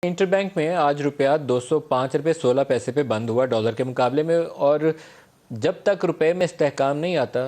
Interbank में आज रुपया 205 रुपये 16 पैसे पे बंद हुआ डॉलर के मुकाबले में। और जब तक रुपए में इस्तेहकाम नहीं आता,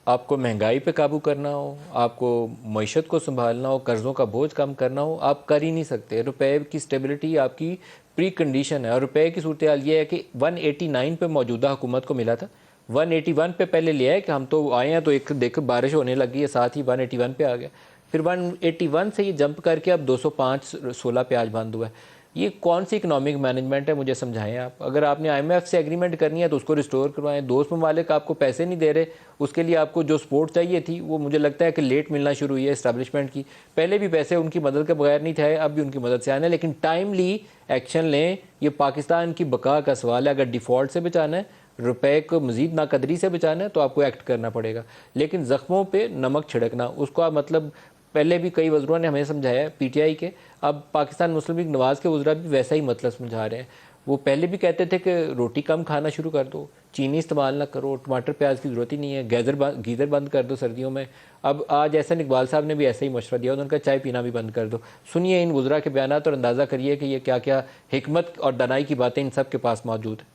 आपको महंगाई पे काबू करना हो, आपको मईशत को संभालना हो, कर्ज़ों का बोझ कम करना हो, आप कर ही नहीं सकते। रुपए की स्टेबिलिटी आपकी प्री कंडीशन है। और रुपए की सूरत हाल ये है कि 189 पे मौजूदा हुकूमत को मिला था, 181 पे पहले लिया है कि हम तो आए हैं तो एक देख बारिश होने लगी है, साथ ही 181 पे आ गया। फिर 181 से ये जंप करके अब 205.16 पे आज बंद हुआ है। ये कौन सी इकोनॉमिक मैनेजमेंट है, मुझे समझाएं आप। अगर आपने IMF से एग्रीमेंट करनी है तो उसको रिस्टोर करवाएं। दोस्त ममालिक आपको पैसे नहीं दे रहे, उसके लिए आपको जो सपोर्ट चाहिए थी वो मुझे लगता है कि लेट मिलना शुरू हुई है इस्टेब्लिशमेंट की। पहले भी पैसे उनकी मदद के बगैर नहीं थे, अब भी उनकी मदद से आने, लेकिन टाइमली एक्शन लें। ये पाकिस्तान की बका का सवाल है। अगर डिफ़ॉल्ट से बचाना है, रुपए को मज़ीद नाकदरी से बचाना है तो आपको एक्ट करना पड़ेगा। लेकिन ज़ख्मों पे नमक छिड़कना, उसको आप मतलब पहले भी कई वज़रों ने हमें समझाया PTI के, अब पाकिस्तान मुस्लिम लीग नवाज़ के वज़रा भी वैसा ही मतलब समझा रहे हैं। वो पहले भी कहते थे कि रोटी कम खाना शुरू कर दो, चीनी इस्तेमाल ना करो, टमाटर प्याज की ज़रूरत ही नहीं है, गीज़र बंद कर दो सर्दियों में। अब आज एहसन इकबाल साहब ने भी ऐसा ही मशवरा दिया, उन्होंने कहा चाय पीना भी बंद कर दो। सुनिए इन वज़रा के बयान और अंदाज़ा करिए कि ये क्या क्या हिकमत और दानाई की बातें इन सब के पास मौजूद है।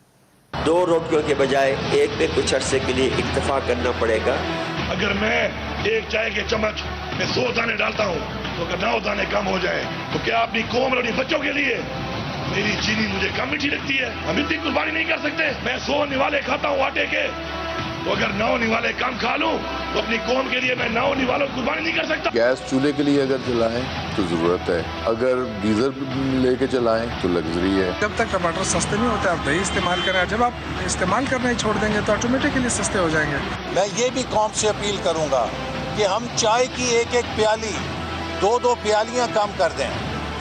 2 रोटियों के बजाय एक पे कुछ अरसे के लिए इक्तफा करना पड़ेगा। अगर मैं एक चाय के चम्मच में 100 दाने डालता हूँ तो अगर 9 दाने कम हो जाए तो क्या अपनी कौम और अपने बच्चों के लिए मेरी चीनी मुझे कम मीठी लगती है? हम इतनी कुर्बानी नहीं कर सकते। मैं 100 निवाले खाता हूँ आटे के, तो अगर 9 निवाले कम खा लूँ तो अपनी कौम के लिए मैं 9 निवालों कुर्बानी नहीं कर सकता। गैस चूल्हे के लिए अगर चलाएं तो जरूरत है, अगर गीजर लेके चलाएं तो लग्जरी है। जब तक टमाटर सस्ते नहीं होते आप दही इस्तेमाल करें, जब आप इस्तेमाल करना ही छोड़ देंगे तो ऑटोमेटिकली सस्ते हो जाएंगे। मैं ये भी कौम से अपील करूंगा कि हम चाय की एक एक प्याली 2-2 प्यालियां कम कर दें,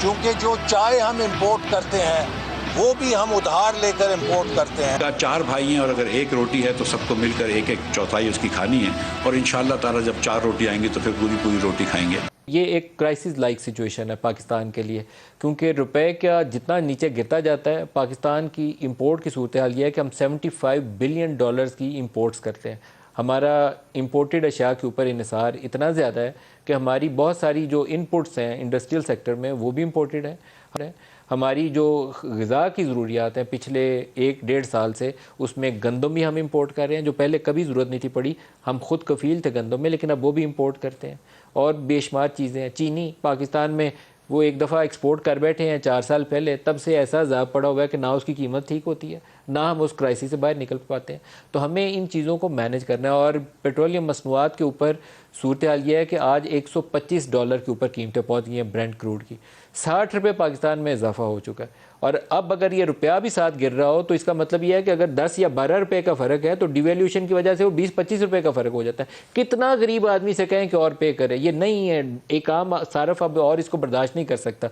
क्योंकि जो चाय हम इंपोर्ट करते हैं वो भी हम उधार लेकर इंपोर्ट करते हैं। 4 भाई हैं और अगर एक रोटी है तो सबको मिलकर एक एक चौथाई उसकी खानी है, और इंशाअल्लाह ताला जब 4 रोटी आएंगी तो फिर पूरी पूरी रोटी खाएंगे। ये एक क्राइसिस लाइक सिचुएशन है पाकिस्तान के लिए, क्योंकि रुपए का जितना नीचे गिरता जाता है, पाकिस्तान की इंपोर्ट की सूरत हाल ये है कि हम 75 बिलियन डॉलर्स की इंपोर्ट्स करते हैं। हमारा इंपोर्टेड अशिया के ऊपर इन्हिसार इतना ज़्यादा है कि हमारी बहुत सारी जो इनपुट्स हैं इंडस्ट्रियल सेक्टर में वो भी इंपोर्टेड है। हमारी जो ग़िज़ा की ज़रूरियात हैं पिछले 1-1.5 साल से, उसमें गंदम भी हम इंपोर्ट कर रहे हैं, जो पहले कभी ज़रूरत नहीं थी पड़ी। हम खुद कफ़ील थे गंदम में, लेकिन अब वो भी इंपोर्ट करते हैं। और बेशुमार चीज़ें हैं। चीनी पाकिस्तान में वो एक दफ़ा एक्सपोर्ट कर बैठे हैं 4 साल पहले, तब से ऐसा ज़ाब पड़ा हुआ है कि ना उसकी कीमत ठीक होती है, ना हम उस क्राइसिस से बाहर निकल पाते हैं। तो हमें इन चीज़ों को मैनेज करना है। और पेट्रोलियम मसनूआत के ऊपर सूरत हाल ये है कि आज $125 के ऊपर कीमतें पहुँच गई हैं ब्रेंट क्रूड की। 60 रुपये पाकिस्तान में इजाफा हो चुका है। और अब अगर ये रुपया भी साथ गिर रहा हो तो इसका मतलब ये है कि अगर 10 या 12 रुपये का फ़र्क है तो डिवेल्यूशन की वजह से वो 20-25 रुपये का फ़र्क हो जाता है। कितना गरीब आदमी से कहें कि और पे करे, ये नहीं है। एक आम सारफ अब और इसको बर्दाश्त नहीं कर सकता।